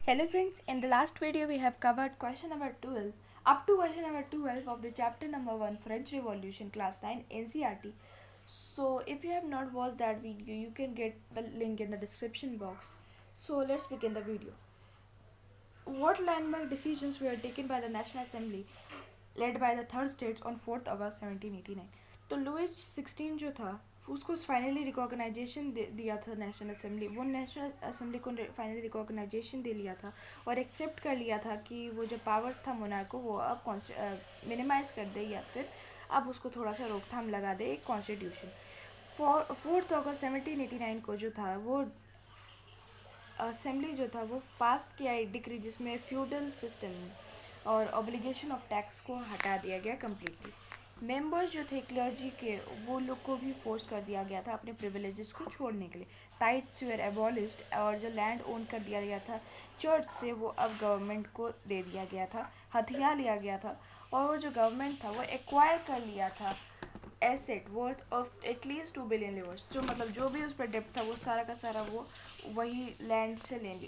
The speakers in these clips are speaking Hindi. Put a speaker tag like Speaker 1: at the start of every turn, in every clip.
Speaker 1: Hello friends, in the last video we have covered question number 12 up to question number 12 of the chapter number 1 French Revolution class 9 NCERT. So if you have not watched that video you can get the link in the description box. So let's begin the video. What landmark decisions were taken by the National Assembly led by the third states on 4th August 1789? तो लुइस 16 जो था उसको फाइनली रिकॉग्नाइजेशन दिया था नेशनल असेंबली। वो नेशनल असेंबली को फाइनली रिकॉग्नाइजेशन दे लिया था और एक्सेप्ट कर लिया था कि वो जो पावर्स था मोनार्क को वो अब मिनिमाइज कर दे या फिर अब उसको थोड़ा सा रोकथाम लगा दे एक कॉन्स्टिट्यूशन। 4 अगस्त 1789 को जो था वो असेंबली जो था वो पास किया एक डिक्री जिसमें फ्यूडल सिस्टम और ऑब्लिगेशन ऑफ टैक्स को हटा दिया गया कम्प्लीटली। मेंबर्स जो थे क्लर्जी के वो लोग को भी फोर्स कर दिया गया था अपने प्रिविलेजेस को छोड़ने के लिए। टाइट्स वर एबॉलिश्ड और जो लैंड ओन कर दिया गया था चर्च से वो अब गवर्नमेंट को दे दिया गया था, हथिया लिया गया था और वो जो गवर्नमेंट था वो एक्वायर कर लिया था asset worth of at least 2 billion levers. जो मतलब जो भी उस पर डेप्ट था वो सारा का सारा वो वही लैंड से ले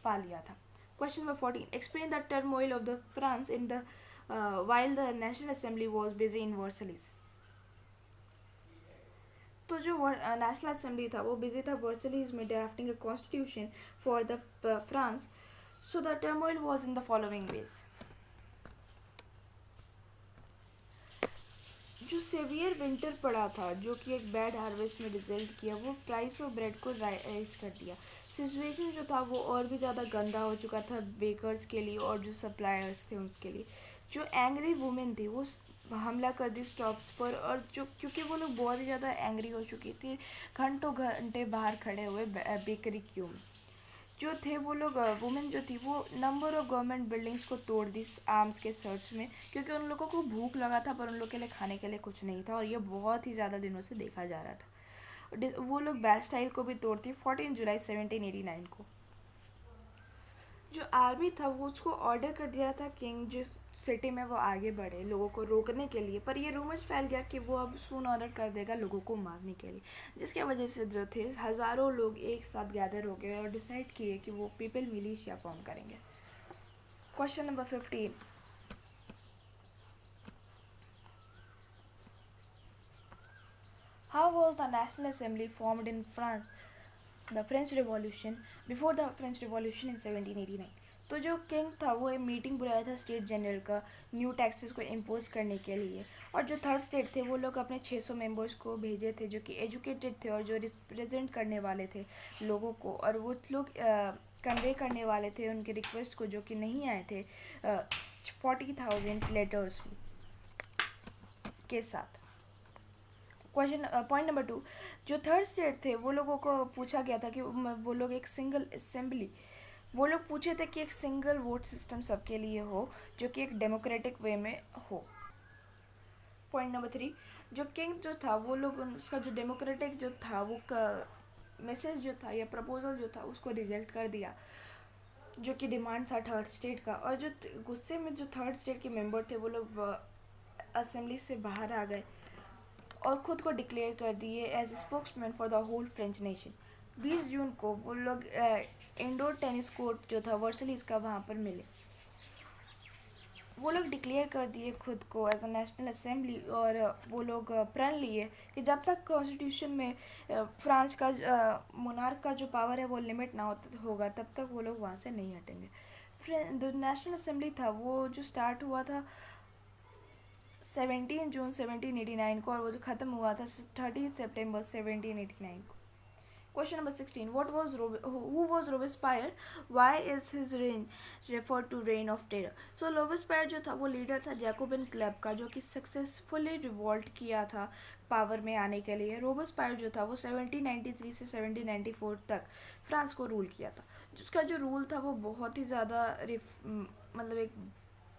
Speaker 1: पा लिया था। Question number 14 explain the turmoil of the France in the while the National Assembly was busy in Versailles. तो जो नेशनल असेंबली था वो बिजी था वर्सलीज में drafting a constitution for the France. So the turmoil was in the following veg. जो सेवियर विंटर पड़ा था जो कि एक बैड हार्वेस्ट में रिजल्ट किया वो प्राइस ऑफ ब्रेड को राइज कर दिया। सिचुएशन जो था वो और भी ज़्यादा गंदा हो चुका था बेकर्स के लिए और जो सप्लायर्स थे उसके लिए। जो एंग्री वुमेन थी वो हमला कर दी स्टॉप्स पर और जो क्योंकि वो लोग बहुत ही ज़्यादा एंग्री हो चुकी थी घंटों घंटे बाहर खड़े हुए बेकरी क्यू में। जो थे वो लोग वुमेन जो थी वो नंबर ऑफ गवर्नमेंट बिल्डिंग्स को तोड़ दी आर्म्स के सर्च में क्योंकि उन लोगों को भूख लगा था पर उन लोग के लिए खाने के लिए कुछ नहीं था और ये बहुत ही ज़्यादा दिनों से देखा जा रहा था। वो लोग बैस्टाइल को भी तोड़ती 14 जुलाई 1789 को। जो आर्मी था वो उसको ऑर्डर कर दिया था किंग जिस सिटी में वो आगे बढ़े लोगों को रोकने के लिए, पर ये रूमर्स फैल गया कि वो अब सून ऑर्डर कर देगा लोगों को मारने के लिए, जिसके वजह से जो थे हज़ारों लोग एक साथ गैदर हो गए और डिसाइड किए कि वो पीपल मिलिशिया फॉर्म करेंगे। Question number 15 how was the national assembly formed in France the French revolution before the French revolution in 1789? तो जो किंग था वो एक मीटिंग बुलाया था स्टेट जनरल का न्यू टैक्सेस को इम्पोज करने के लिए और जो थर्ड स्टेट थे वो लोग अपने 600 मेंबर्स को भेजे थे जो कि एजुकेटेड थे और जो रिप्रेजेंट करने वाले थे लोगों को और वो लोग कन्वे करने वाले थे उनके रिक्वेस्ट को जो कि नहीं आए थे 40,000 लेटर्स के साथ। क्वेश्चन पॉइंट नंबर 2 जो थर्ड स्टेट थे वो लोगों को पूछा गया था कि वो लोग एक सिंगल असेंबली वो लोग पूछे थे कि एक सिंगल वोट सिस्टम सबके लिए हो जो कि एक डेमोक्रेटिक वे में हो। पॉइंट नंबर 3 जो किंग जो था वो लोग उसका जो डेमोक्रेटिक जो था वो मैसेज जो था या प्रपोजल जो था उसको रिजेक्ट कर दिया जो कि डिमांड था थर्ड स्टेट का। और जो गुस्से में जो थर्ड स्टेट के मेंबर थे वो लोग असेंबली से बाहर आ गए और खुद को डिक्लेयर कर दिए as spokesman for the whole French nation. 20 जून को वो लोग इंडोर टेनिस कोर्ट जो था वर्सलीज का वहाँ पर मिले। वो लोग डिक्लेयर कर दिए खुद को एज अ नेशनल असेंबली और वो लोग प्रण लिए कि जब तक कॉन्स्टिट्यूशन में फ्रांस का मोनार्क का जो पावर है वो लिमिट ना होगा तब तक वो लोग वहाँ से नहीं हटेंगे। जो नेशनल असेंबली था वो जो स्टार्ट हुआ था 17 जून 1789 को और वो जो ख़त्म हुआ था 30 सितंबर 1789 को। Question number 16 what was who was Robespierre why is his reign refer to reign of terror? So Robespierre जो था वो लीडर था जैकोबिन क्लब का जो कि सक्सेसफुली रिवॉल्ट किया था पावर में आने के लिए। रोबेस्पायर जो था वो 1793 से 1794 तक फ्रांस को रूल किया था। जिसका जो रूल था वो बहुत ही ज़्यादा मतलब एक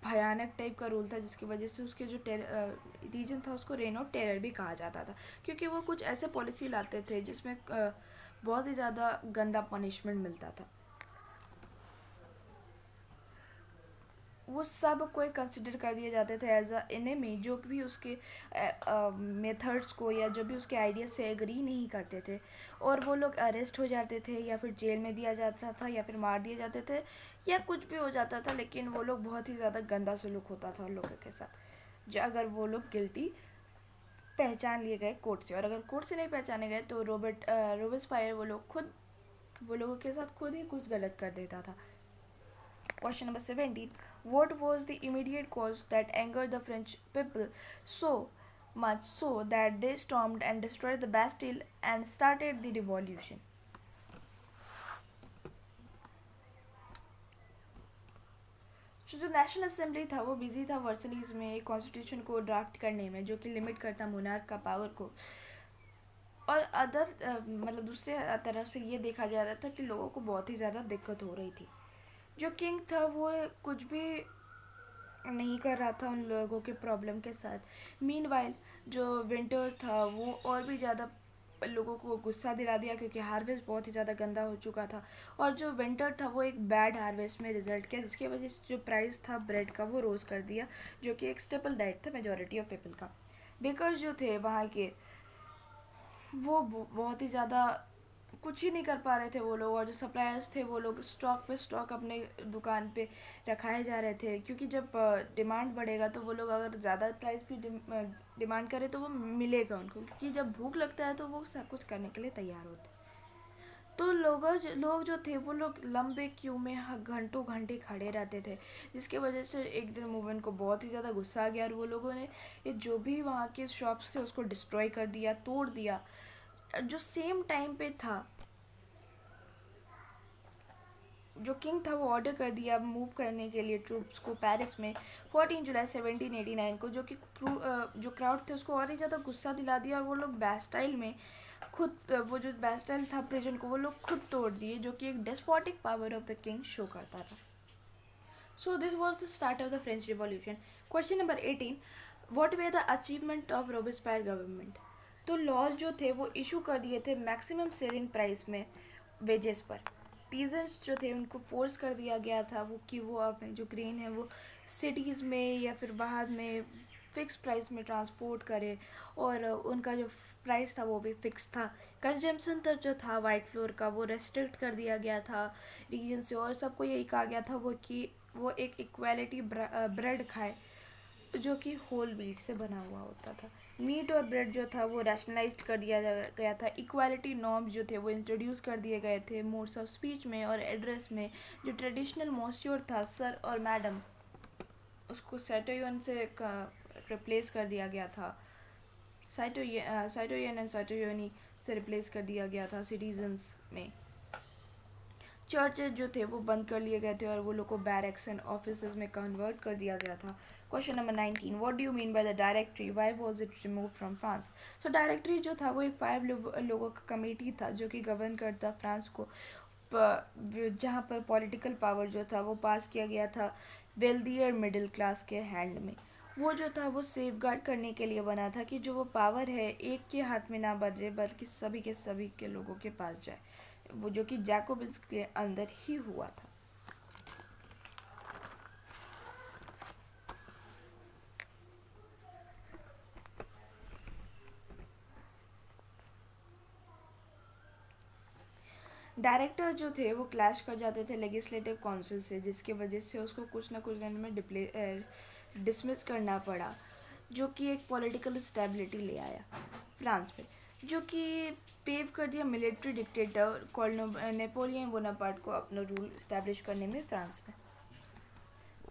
Speaker 1: भयानक टाइप का रूल था जिसकी वजह से उसके जो रीजन था उसको रेन ऑफ टेरर भी कहा जाता था क्योंकि वो कुछ ऐसे पॉलिसी लाते थे जिसमें बहुत ही ज़्यादा गंदा पनिशमेंट मिलता था। वो सब कोई कंसिडर कर दिए जाते थे एज अ एनिमी, जो भी उसके मेथड्स को या जो भी उसके आइडिया से एग्री नहीं करते थे, और वो लोग अरेस्ट हो जाते थे या फिर जेल में दिया जाता था या फिर मार दिए जाते थे या कुछ भी हो जाता था। लेकिन वो लोग बहुत ही ज़्यादा गंदा सलूक होता था उन लोगों के साथ, जो अगर वो लोग गिल्टी पहचान लिए गए कोर्ट से, और अगर कोर्ट से नहीं पहचाने गए तो रोबेस्पायर वो लोगों के साथ खुद ही कुछ गलत कर देता था। Question number 17. What was the immediate cause that angered the French people so much so that they stormed and destroyed the Bastille and started the revolution? जो नेशनल असेंबली था वो बिजी था वर्सलीज में एक कॉन्स्टिट्यूशन को ड्राफ्ट करने में, जो कि लिमिट करता मोनार्क का पावर को। और मतलब दूसरे तरफ से ये देखा जा रहा था कि लोगों को बहुत ही ज़्यादा दिक्कत हो रही थी। जो किंग था वो कुछ भी नहीं कर रहा था उन लोगों के प्रॉब्लम के साथ। मीनवाइल जो विंटर था वो और भी ज़्यादा लोगों को गुस्सा दिला दिया, क्योंकि हार्वेस्ट बहुत ही ज़्यादा गंदा हो चुका था। और जो विंटर था वो एक बैड हार्वेस्ट में रिजल्ट किया, जिसकी वजह से जो प्राइस था ब्रेड का वो रोज़ कर दिया, जो कि एक स्टेपल डाइट था मेजॉरिटी ऑफ पीपल का। बेकर्स जो थे वहाँ के वो बहुत ही ज़्यादा कुछ ही नहीं कर पा रहे थे वो लोग, और जो सप्लायर्स थे वो लोग स्टॉक पे स्टॉक अपने दुकान पे रखाए जा रहे थे, क्योंकि जब डिमांड बढ़ेगा तो वो लोग अगर ज़्यादा प्राइस भी डिमांड करें तो वो मिलेगा उनको, क्योंकि जब भूख लगता है तो वो सब कुछ करने के लिए तैयार होते हैं। तो लोग जो थे वो लोग लंबे क्यू में घंटों घंटे खड़े रहते थे, जिसकी वजह से एक दिन मूवमेंट को बहुत ही ज़्यादा गुस्सा आ गया, और वो लोगों ने ये जो भी वहाँ के शॉप्स थे उसको डिस्ट्रॉय कर दिया, तोड़ दिया। जो सेम टाइम पे था, जो किंग था वो ऑर्डर कर दिया मूव करने के लिए ट्रूप्स को पेरिस में 14 जुलाई 1789 को, जो कि जो क्राउड थे उसको और ही ज़्यादा गुस्सा दिला दिया, और वो लोग बैस्टाइल में वो जो बैस्टाइल था प्रिजन को वो लोग खुद तोड़ दिए, जो कि एक despotic power of the king show करता था। So this was the start of the French revolution. Question number 18. What were the achievement of Robespierre government? तो लॉज जो थे वो इशू कर दिए थे मैक्सिमम सेलिंग प्राइस में वेजेस पर। पीजेंट्स जो थे उनको फोर्स कर दिया गया था वो कि वो अपने जो ग्रेन है वो सिटीज़ में या फिर बाहर में फिक्स प्राइस में ट्रांसपोर्ट करे, और उनका जो प्राइस था वो भी फिक्स था। कंजम्पशन तक जो था वाइट फ्लोर का वो रेस्ट्रिक्ट कर दिया गया था रीजन से, और सबको यही कहा गया था वो कि वो एक इक्वालिटी ब्रेड खाए जो कि होल व्हीट से बना हुआ होता था। मीट और ब्रेड जो था वो रैशनलाइज्ड कर दिया गया था। इक्वालिटी नॉर्म्स जो थे वो इंट्रोड्यूस कर दिए गए थे मोड्स ऑफ स्पीच में और एड्रेस में। जो ट्रेडिशनल मॉस्योर था सर और मैडम, उसको सेटोयन से रिप्लेस कर दिया गया था। साइटोयन एंड साइटोयोनी से रिप्लेस कर दिया गया था सिटीजन्स में। चर्चेज जो थे वो बंद कर लिए गए थे और वो लोग को बैरक्स एंड ऑफिसेज में कन्वर्ट कर दिया गया था। Question number 19. What do you mean by the directory? Why was it remove from France? So directory जो था वो एक 5 लोगों का कमेटी था जो कि गवर्न करता फ्रांस को, जहाँ पर पॉलिटिकल पावर जो था वो पास किया गया था वेल्दियर मिडिल क्लास के हैंड में। वो जो था वो सेफ गार्ड करने के लिए बना था कि जो वो पावर है एक के हाथ में ना बदले बल्कि सभी के लोगों के पास जाए, वो जो कि जैकोबिन्स के अंदर ही हुआ था। डायरेक्टर जो थे वो क्लैश कर जाते थे लेजिस्लेटिव काउंसिल से, जिसकी वजह से उसको कुछ ना कुछ दिन में डिसमिस करना पड़ा, जो कि एक पॉलिटिकल स्टेबिलिटी ले आया फ्रांस में, जो कि पेव कर दिया military dictator called Napoleon Bonaparte को अपना रूल इस्टेब्लिश करने में फ्रांस में।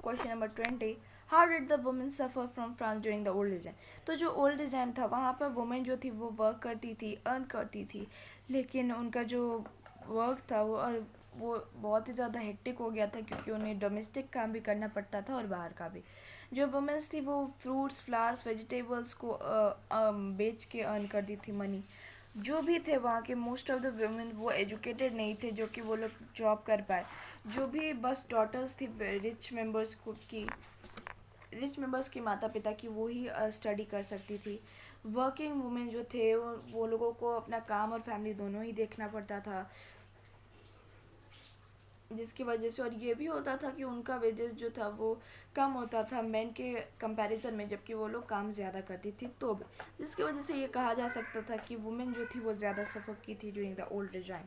Speaker 1: Question number 20. How did the women suffer from France during the old regime? तो जो ओल्ड रिजाइम था वहाँ पर वुमेन जो थी वो वर्क करती थी, अर्न करती थी, लेकिन उनका जो वर्क था वो बहुत ही ज़्यादा हेक्टिक हो गया था, क्योंकि उन्हें डोमेस्टिक काम भी करना पड़ता था और बाहर का भी। जो वुमेन्स थी वो फ्रूट्स फ्लावर्स वेजिटेबल्स को बेच के अर्न करती थी मनी। जो भी थे वहाँ के मोस्ट ऑफ द वुमेन वो एजुकेटेड नहीं थे जो कि वो लोग जॉब कर पाए। जो भी बस डॉटर्स थी रिच मेंबर्स की माता पिता की, वो ही स्टडी कर सकती थी। वर्किंग वुमेन जो थे वो लोगों को अपना काम और फैमिली दोनों ही देखना पड़ता था। जिसकी वजह से, और ये भी होता था कि उनका वेजेस जो था वो कम होता था मेन के कंपैरिजन में, जबकि वो लोग काम ज़्यादा करती थी, तो भी जिसकी वजह से ये कहा जा सकता था कि वुमेन जो थी वो ज़्यादा सफ़र की थी during the old regime.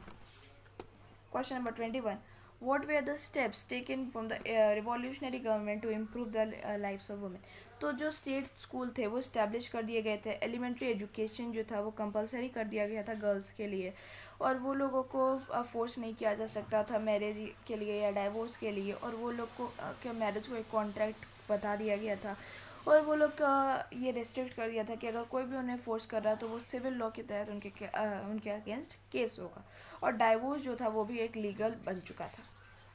Speaker 1: Question number 21. What were the steps taken from the revolutionary government to improve the lives of women? तो जो स्टेट स्कूल थे वो इस्टेब्लिश कर दिए गए थे, एलिमेंट्री एजुकेशन जो था वो कंपलसरी कर दिया गया था गर्ल्स के लिए, और वो लोगों को फोर्स नहीं किया जा सकता था मैरिज के लिए या डाइवोर्स के लिए, और वो लोग को क्या मैरिज को एक कॉन्ट्रैक्ट बता दिया गया था, और वो लोग का ये रेस्ट्रिक्ट कर दिया था कि अगर कोई भी उन्हें फोर्स कर रहा है तो वो सिविल लॉ के तहत उनके अगेंस्ट केस होगा, और डाइवोर्स जो था वो भी एक लीगल बन चुका था।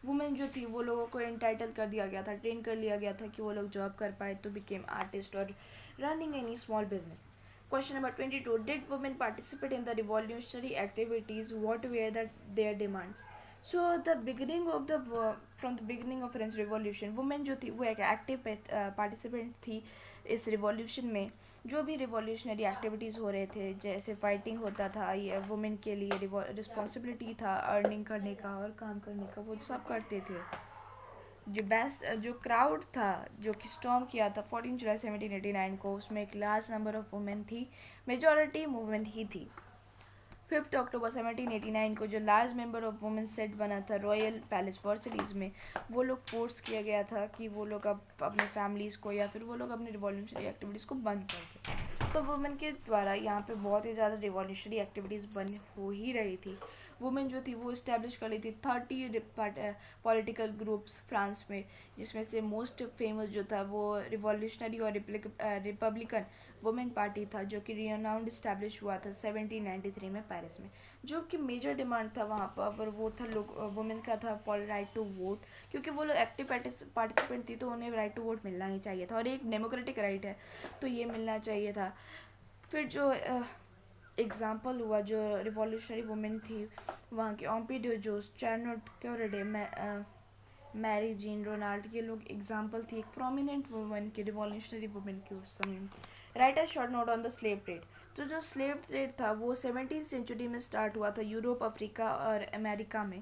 Speaker 1: वुमेन जो थी वो लोगों को एंटाइटल कर दिया गया था, ट्रेन कर लिया गया था कि वो लोग जॉब कर पाए, तो बिकेम आर्टिस्ट और running any small business. Question number 22. Did women participate in the revolutionary activities? What were their demands? So the beginning of the from the beginning of French Revolution, women जो थी वो एक एक्टिव पार्टिसिपेंट थी इस रिवॉल्यूशन में। जो भी रिवॉल्यूशनरी एक्टिविटीज़ हो रहे थे, जैसे फाइटिंग होता था, ये वुमेन के लिए रिस्पॉन्सिबिलिटी था अर्निंग करने का और काम करने का, वो सब करते थे। जो बेस्ट जो क्राउड था जो कि स्टॉर्म किया था 14 जुलाई 1789 को, उसमें एक लार्ज नंबर ऑफ वुमेन थी, मेजॉरिटी वुमेन ही थी। 5 अक्टूबर 1789 को जो large member of women set बना था रॉयल पैलेस वर्सलीज में, वो लोग फोर्स किया गया था कि वो लोग अब अपने फैमिलीज़ को या फिर वो लोग अपनी रिवॉल्यूशनरी एक्टिविटीज़ को बंद कर दें। तो वुमेन के द्वारा यहाँ पे बहुत ही ज़्यादा रिवॉल्यूशनरी एक्टिविटीज़ बंद हो ही रही थी। वुमेन जो थी वो इस्टेब्लिश कर ली थी 30 पॉलिटिकल ग्रुप्स फ्रांस में, जिसमें से मोस्ट फेमस जो था वो रिवॉल्यूशनरी और रिपब्लिकन वुमेन पार्टी था, जो कि रिनाउंड इस्टेब्लिश हुआ था 1793 में पेरिस में। जो कि मेजर डिमांड था वहाँ पर वो था लोग वुमेन का था राइट टू वोट, क्योंकि वो लोग एक्टिव पार्टिसिपेंट थी तो उन्हें राइट टू वोट मिलना ही चाहिए था, और एक डेमोक्रेटिक राइट है तो ये मिलना चाहिए था। फिर जो एग्ज़ाम्पल हुआ जो रिवॉल्यूशनरी वुमेन थी वहाँ के ओम्पिड्यू जोस, चार्लोट क्यूरेडे, मैरी जीन रोनाल्ड, ये लोग एग्जाम्पल थी एक प्रोमिनेंट वुमेन की, रिवॉल्यूशनरी वुमेन की उस समय। Right a short note on the slave trade. तो जो स्लेव ट्रेड था वो 17वीं सेंचुरी में स्टार्ट हुआ था यूरोप, अफ्रीका और अमेरिका में।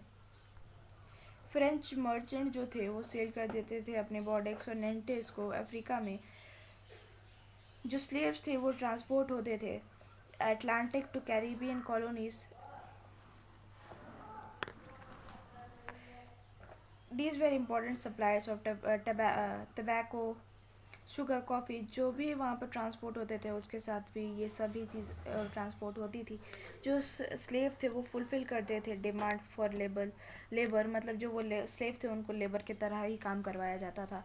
Speaker 1: फ्रेंच मर्चेंट जो थे वो सेल कर देते थे अपने बॉर्डेक्स और नेंटेस को अफ्रीका में। जो स्लेव्स थे वो ट्रांसपोर्ट होते थे Atlantic to Caribbean colonies. These were important suppliers of tobacco, sugar, coffee, जो भी वहाँ पर ट्रांसपोर्ट होते थे उसके साथ भी ये सभी चीज़ ट्रांसपोर्ट होती थी। जो स्लेव थे वो फुलफ़िल करते थे डिमांड फॉर लेबर, मतलब जो वो स्लेव थे उनको लेबर की तरह ही काम करवाया जाता था।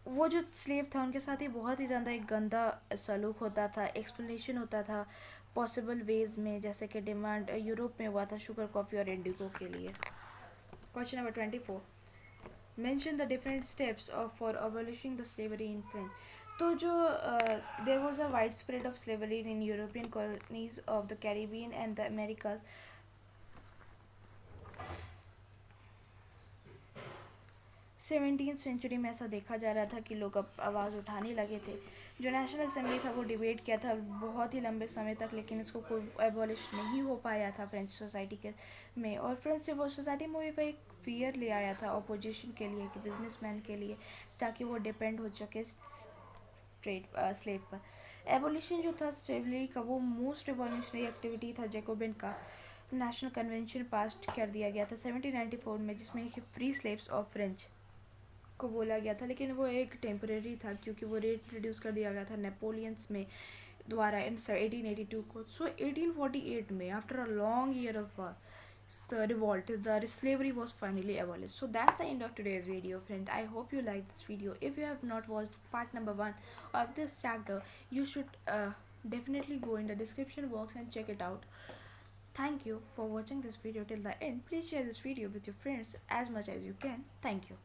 Speaker 1: वो जो स्लेव था उनके साथ ही बहुत ही ज़्यादा एक गंदा सलूक होता था, एक्सप्लेनेशन होता था पॉसिबल वेज में, जैसे कि डिमांड यूरोप में हुआ था शुगर, कॉफ़ी और इंडिगो के लिए। Question number 24. Mention the different steps for abolishing the slavery in France. तो जो there was a widespread of slavery in European colonies of the Caribbean and the Americas. 17th century में ऐसा देखा जा रहा था कि लोग अब आवाज़ उठाने लगे थे। जो नेशनल असेंबली था वो डिबेट किया था बहुत ही लंबे समय तक, लेकिन इसको कोई एबॉलिश नहीं हो पाया था फ्रेंच सोसाइटी के में, और फ्रेंच सोसाइटी में वो एक फियर ले आया था अपोजिशन के लिए कि बिजनेसमैन के लिए, ताकि वो डिपेंड हो सके स्लेव पर। एबोलिशन जो था स्लेवरी का वो मोस्ट रिवॉल्यूशनरी एक्टिविटी था जैकोबिन का। नेशनल कन्वेंशन पास कर दिया गया था 1794 में, जिसमें फ्री स्लेव्स ऑफ फ्रेंच को बोला गया था, लेकिन वो एक टेम्परेरी था क्योंकि वो रेट रिड्यूस कर दिया गया था नेपोलियंस में द्वारा इन 1882 को। सो 1848 में after a long year of war the revolt, the slavery was finally abolished. So that's the end of today's video, friends. I hope you liked this video. If you have not watched part number 1 of this chapter, you should definitely go in the description box and check it out. Thank you for watching this video till the end. Please share this video with your friends as much as you can. Thank you.